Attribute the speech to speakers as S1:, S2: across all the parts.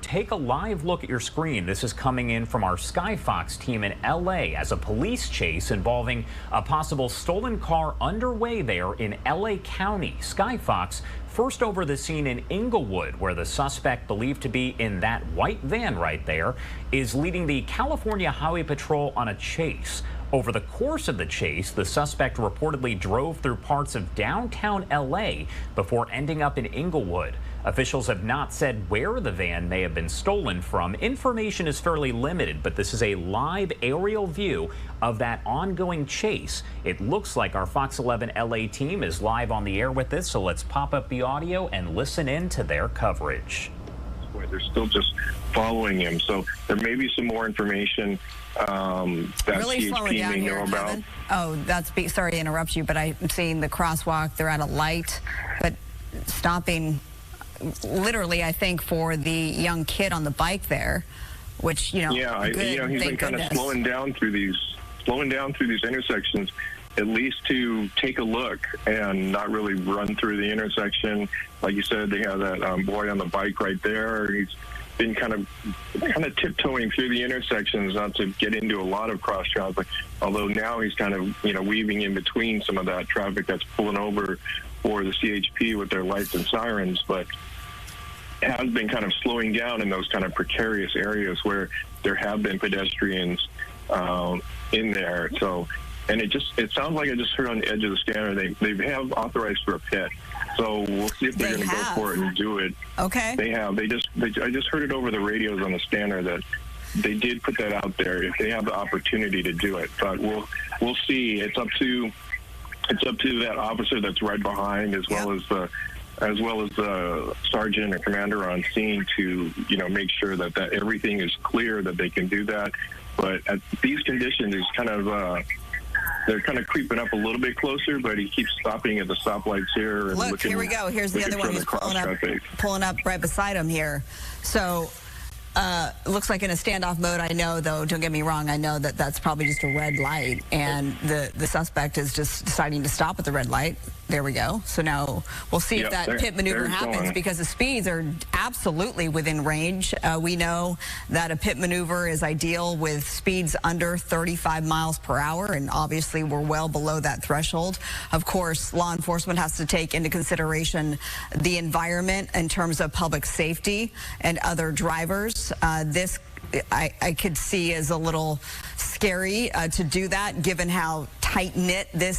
S1: take a live look at your screen. This is coming in from our Skyfox team in LA as a police chase involving a possible stolen car underway there in LA County. Skyfox first over the scene in Inglewood, where the suspect, believed to be in that white van right there, is leading the California Highway Patrol on a chase. Over the course of the chase, the suspect reportedly drove through parts of downtown LA before ending up in Inglewood. Officials have not said where the van may have been stolen from. Information is fairly limited, but this is a live aerial view of that ongoing chase. It looks like our Fox 11 LA team is live on the air with this, so let's pop up the audio and listen in to their coverage.
S2: They're still just following him, so there may be some more information that
S3: really
S2: CHP may know about.
S3: Kevin. Oh, sorry to interrupt you, but I'm seeing the crosswalk. They're at a light, but stopping literally, I think, for the young kid on the bike there, which, you know,
S2: he's been kind of slowing down through these intersections, at least to take a look and not really run through the intersection. Like you said, they have that boy on the bike right there. He's been kind of tiptoeing through the intersections, not to get into a lot of cross traffic, although now he's kind of, weaving in between some of that traffic that's pulling over for the CHP with their lights and sirens, but has been kind of slowing down in those kind of precarious areas where there have been pedestrians in there. So, and it sounds like I just heard on the edge of the scanner, they have authorized for a pit. So we'll see if they're going to go for it and do it.
S3: Okay.
S2: They have. I just heard it over the radios on the scanner that they did put that out there if they have the opportunity to do it. But we'll see. It's up to that officer that's right behind, as well as the sergeant or commander on scene to make sure that everything is clear, that they can do that. But at these conditions, it's they're kind of creeping up a little bit closer, but he keeps stopping at the stoplights here. And
S3: look, here we go. Here's the other one. He's pulling up right beside him here. So looks like in a standoff mode. I know, though, don't get me wrong, I know that that's probably just a red light, and the suspect is just deciding to stop at the red light. There we go. So now we'll see if that pit maneuver happens, because the speeds are absolutely within range. We know that a pit maneuver is ideal with speeds under 35 miles per hour, and obviously we're well below that threshold. Of course, law enforcement has to take into consideration the environment in terms of public safety and other drivers. This I could see as a little scary to do that, given how tight-knit the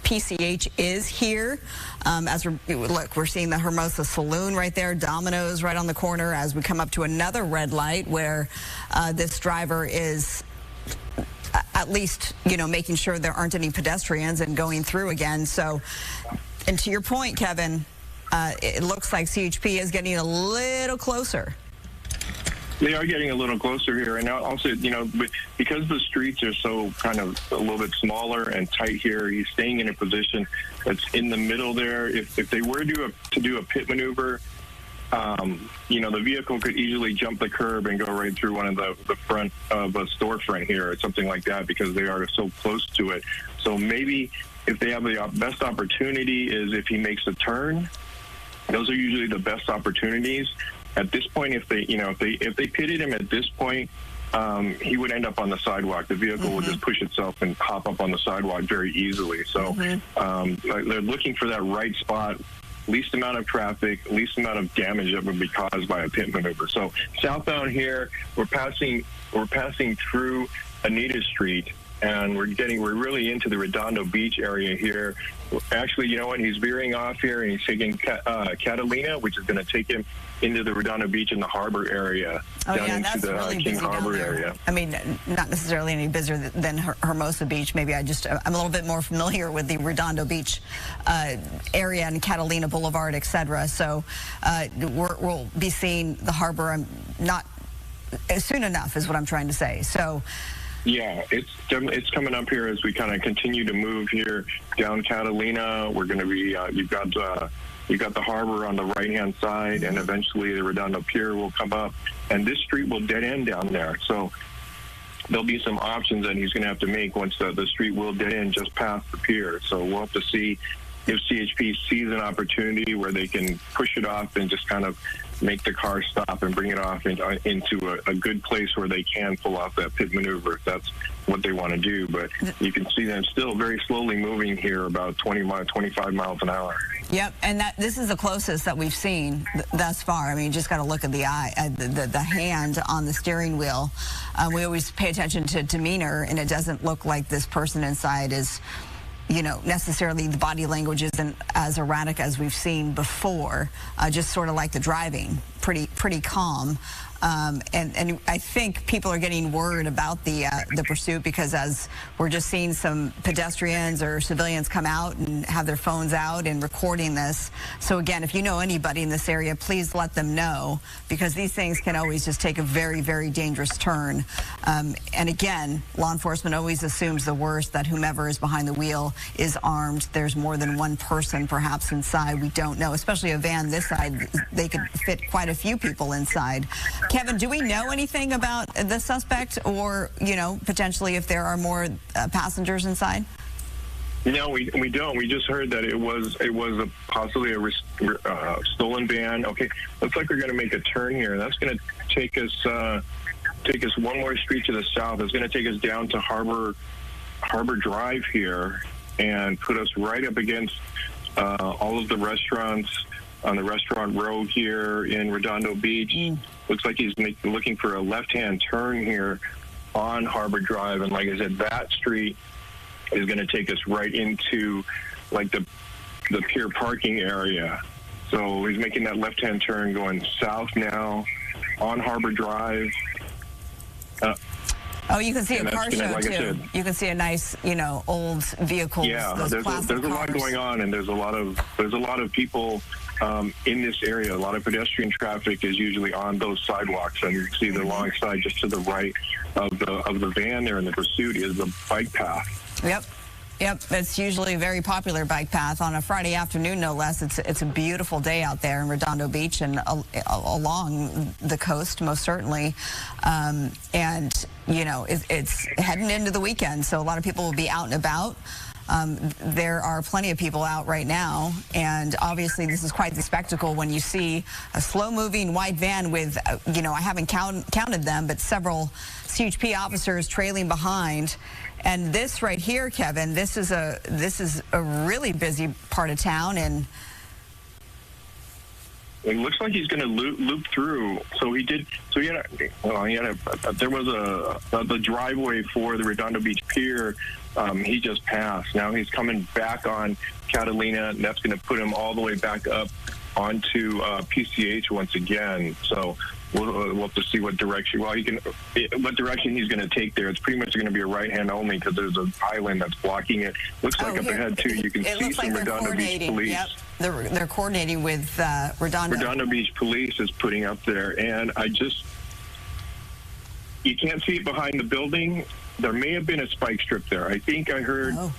S3: PCH is here. As we're seeing the Hermosa Saloon right there, Domino's right on the corner, as we come up to another red light where this driver is at least, making sure there aren't any pedestrians and going through again. So, and to your point, Kevin, it looks like CHP is getting a little closer.
S2: They are getting a little closer here, and also, because the streets are so kind of a little bit smaller and tight here, he's staying in a position that's in the middle there. If they were to do a pit maneuver, the vehicle could easily jump the curb and go right through one of the front of a storefront here or something like that, because they are so close to it. So maybe if they have the best opportunity is if he makes a turn. Those are usually the best opportunities. At this point, if they pitted him at this point, he would end up on the sidewalk. The vehicle would just push itself and hop up on the sidewalk very easily. So they're looking for that right spot, least amount of traffic, least amount of damage that would be caused by a pit maneuver. So southbound here, we're passing through Anita Street, and we're really into the Redondo Beach area here. Actually, you know what? He's veering off here, and he's taking Catalina, which is going to take him into the Redondo Beach and the harbor area, down into the
S3: really
S2: King Harbor area.
S3: I mean, not necessarily any busier than Hermosa Beach. Maybe I'm a little bit more familiar with the Redondo Beach area and Catalina Boulevard, etc. So we'll be seeing the harbor not soon enough, is what I'm trying to say. So.
S2: Yeah, it's coming up here as we kind of continue to move here down Catalina. We're going to be you've got the harbor on the right-hand side, and eventually the Redondo Pier will come up, and this street will dead end down there. So there'll be some options that he's going to have to make once the street will dead end just past the pier. So we'll have to see if CHP sees an opportunity where they can push it off and just kind of make the car stop and bring it off into a good place where they can pull off that pit maneuver if that's what they want to do. But you can see them still very slowly moving here, about 25 miles an hour.
S3: Yep, and this is the closest that we've seen thus far. I mean, you just got to look at the eye, the hand on the steering wheel. We always pay attention to demeanor, and it doesn't look like this person inside is, you know, necessarily the body language isn't as erratic as we've seen before. Just sort of like the driving, pretty calm. And I think people are getting word about the pursuit, because as we're just seeing some pedestrians or civilians come out and have their phones out and recording this. So again, if you know anybody in this area, please let them know, because these things can always just take a very, very dangerous turn. And again, law enforcement always assumes the worst, that whomever is behind the wheel is armed. There's more than one person perhaps inside. We don't know, especially a van this side. They could fit quite a few people inside. Kevin, do we know anything about the suspect, or, you know, potentially if there are more passengers inside?
S2: No, we don't. We just heard that it was possibly a stolen van. Okay, looks like we're going to make a turn here. That's going to take us one more street to the south. It's going to take us down to Harbor Drive here and put us right up against all of the restaurants on the restaurant row here in Redondo Beach. Looks like he's looking for a left-hand turn here on Harbor Drive. And like I said, that street is going to take us right into like the pier parking area. So he's making that left-hand turn going south now on Harbor Drive.
S3: Oh, you can see a car show,
S2: like
S3: too. You can see a nice, you know, old vehicles.
S2: Yeah, there's a lot going on, and there's a lot of people in this area. A lot of pedestrian traffic is usually on those sidewalks, and you can see the long side just to the right of the van there in the pursuit is the bike path.
S3: Yep. Yep, it's usually a very popular bike path on a Friday afternoon, no less. It's a beautiful day out there in Redondo Beach and along the coast, most certainly. And, you know, it's heading into the weekend, so a lot of people will be out and about. There are plenty of people out right now, and obviously this is quite the spectacle when you see a slow-moving white van with, you know, I haven't counted them, but several CHP officers trailing behind. And this right here, Kevin, this is a really busy part of town, and
S2: it looks like he's going to loop through. So he did. So he had there was the driveway for the Redondo Beach Pier. He just passed. Now he's coming back on Catalina, and that's going to put him all the way back up onto PCH once again. So we'll have to see what direction. Well, what direction he's going to take there. It's pretty much going to be a right hand only, because there's an island that's blocking it. Looks like up ahead too. You can see some Redondo Beach police.
S3: Yep. They're coordinating with Redondo.
S2: Redondo Beach police is putting up there, and you can't see it behind the building. There may have been a spike strip there. I think I heard. Oh.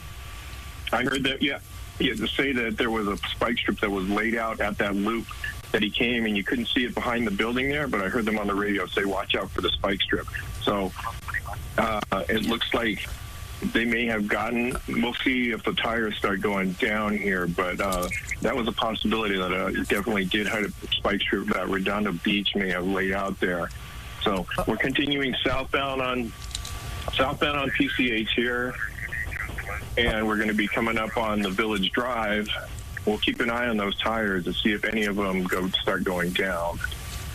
S2: I heard that. Yeah. To say that there was a spike strip that was laid out at that loop that he came, and you couldn't see it behind the building there, but I heard them on the radio say, watch out for the spike strip. So it looks like they may have gotten, we'll see if the tires start going down here, but that was a possibility that it definitely did have a spike strip that Redondo Beach may have laid out there. So we're continuing southbound on PCH here, and we're going to be coming up on the Village Drive. We'll keep an eye on those tires to see if any of them start going down.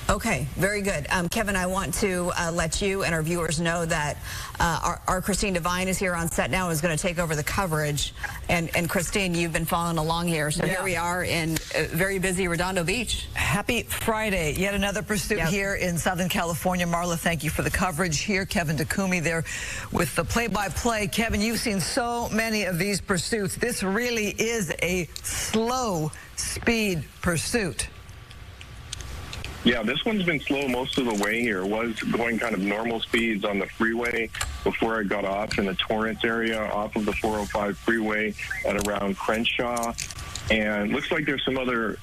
S3: Okay, very good. Kevin, I want to let you and our viewers know that our Christine Devine is here on set now, is going to take over the coverage. And Christine, you've been following along here. So here we are in very busy Redondo Beach.
S4: Happy Friday. Yet another pursuit here in Southern California. Marla, thank you for the coverage here. Kevin Takumi there with the play-by-play. Kevin, you've seen so many of these pursuits. This really is a slow speed pursuit.
S2: Yeah, this one's been slow most of the way here. It was going kind of normal speeds on the freeway before I got off in the Torrance area, off of the 405 freeway at around Crenshaw. And looks like there's some other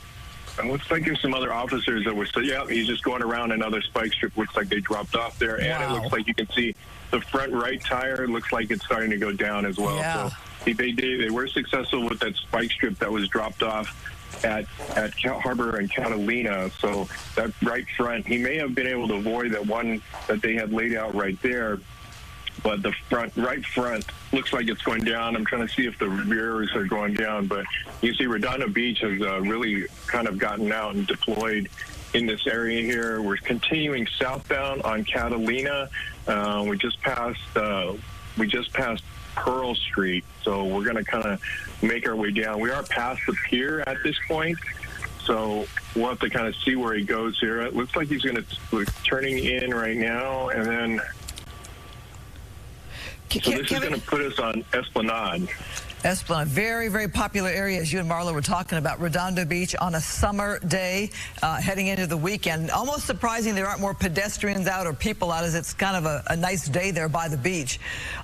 S2: officers that were saying, yeah, he's just going around another spike strip. Looks like they dropped off there. And it looks like you can see the front right tire looks like it's starting to go down as well. Yeah. So they were successful with that spike strip that was dropped off at Harbor and Catalina. So that right front, he may have been able to avoid that one that they had laid out right there. But the right front looks like it's going down. I'm trying to see if the rears are going down, but you see Redondo Beach has really kind of gotten out and deployed in this area here. We're continuing southbound on Catalina. We just passed Pearl Street, so we're going to kind of make our way down. We are past the pier at this point, so we'll have to kind of see where he goes here. It looks like he's going to turning in right now, and then so this is going to put us on Esplanade.
S4: Esplanade, very, very popular area, as you and Marla were talking about. Redondo Beach on a summer day, heading into the weekend. Almost surprising there aren't more pedestrians out or people out, as it's kind of a nice day there by the beach.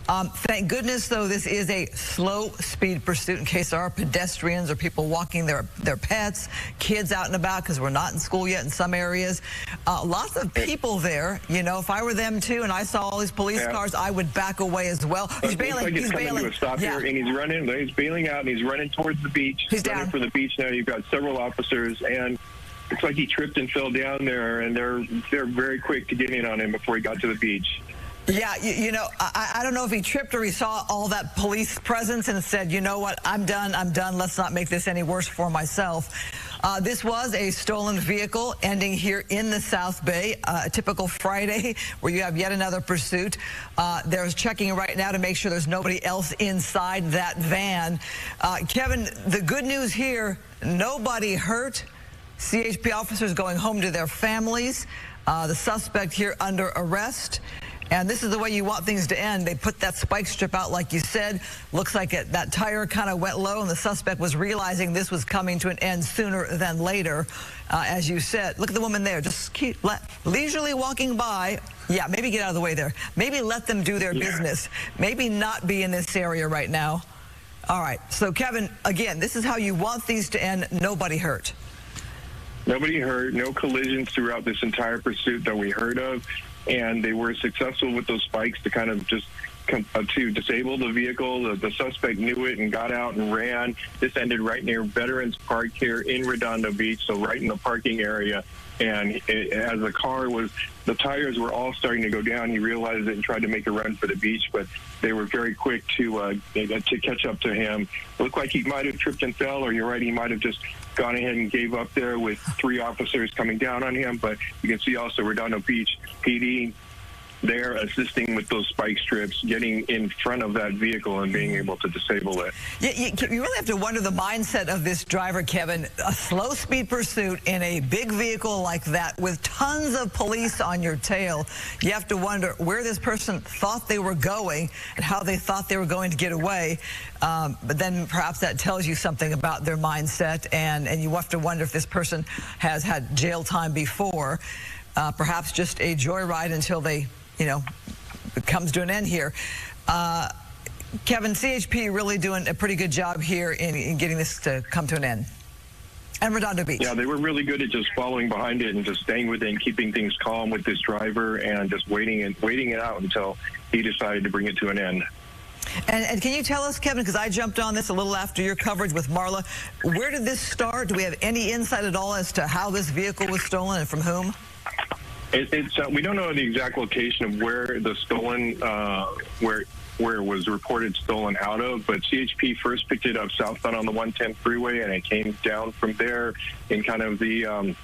S4: Thank goodness, though, this is a slow-speed pursuit in case there are pedestrians or people walking their pets, kids out and about, because we're not in school yet in some areas. Lots of people there. You know, if I were them, too, and I saw all these police cars, I would back away as well. He's bailing.
S2: Like he's coming to a stop here, and he's running. He's bailing out, and he's running towards the beach.
S4: He's
S2: running
S4: down
S2: for the beach now. You've got several officers, and it's like he tripped and fell down there, and they're very quick to get in on him before he got to the beach.
S4: Yeah, you know, I don't know if he tripped or he saw all that police presence and said, you know what, I'm done, let's not make this any worse for myself. This was a stolen vehicle ending here in the South Bay, a typical Friday where you have yet another pursuit. They're checking right now to make sure there's nobody else inside that van. Kevin, the good news here, nobody hurt. CHP officers going home to their families. The suspect here under arrest. And this is the way you want things to end. They put that spike strip out, like you said. Looks like that tire kind of went low, and the suspect was realizing this was coming to an end sooner than later, as you said. Look at the woman there, just leisurely walking by. Yeah, maybe get out of the way there. Maybe let them do their business. Maybe not be in this area right now. All right, so Kevin, again, this is how you want these to end. Nobody hurt.
S2: Nobody hurt, no collisions throughout this entire pursuit that we heard of. And they were successful with those spikes to kind of just to disable the vehicle. The suspect knew it and got out and ran. This ended right near Veterans Park here in Redondo Beach, so right in the parking area. And as the tires were all starting to go down, he realized it and tried to make a run for the beach, but they were very quick to catch up to him. It looked like he might have tripped and fell, or you're right, he might have just gone ahead and gave up there with 3 officers coming down on him. But you can see also Redondo Beach PD, they're assisting with those spike strips, getting in front of that vehicle and being able to disable it.
S4: You really have to wonder the mindset of this driver, Kevin. A slow-speed pursuit in a big vehicle like that with tons of police on your tail. You have to wonder where this person thought they were going and how they thought they were going to get away. But then perhaps that tells you something about their mindset, and you have to wonder if this person has had jail time before. Perhaps just a joyride until they, you know, it comes to an end here. Kevin, CHP really doing a pretty good job here in getting this to come to an end. And Redondo Beach.
S2: Yeah, they were really good at just following behind it and just staying with it and keeping things calm with this driver and just waiting it out until he decided to bring it to an end.
S4: And can you tell us, Kevin, because I jumped on this a little after your coverage with Marla, where did this start? Do we have any insight at all as to how this vehicle was stolen and from whom?
S2: We don't know the exact location of where the stolen, where it was reported stolen out of, but CHP first picked it up southbound on the 110 freeway, and it came down from there in kind of the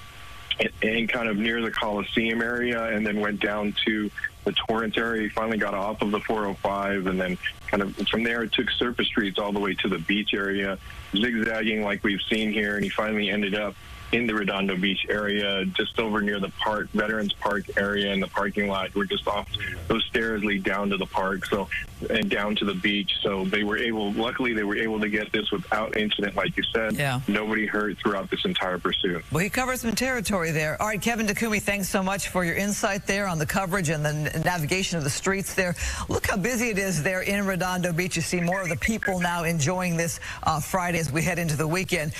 S2: near the Coliseum area, and then went down to the Torrance area. He finally got off of the 405, and then kind of from there it took surface streets all the way to the beach area, zigzagging like we've seen here, and he finally ended up in the Redondo Beach area, just over near the park, Veterans Park area in the parking lot. We're just off, those stairs lead down to the park, so, and down to the beach. So luckily they were able to get this without incident, like you said.
S4: Yeah.
S2: Nobody hurt throughout this entire pursuit.
S4: Well, he covered some territory there. All right, Kevin Takumi, thanks so much for your insight there on the coverage and the navigation of the streets there. Look how busy it is there in Redondo Beach. You see more of the people now enjoying this Friday as we head into the weekend.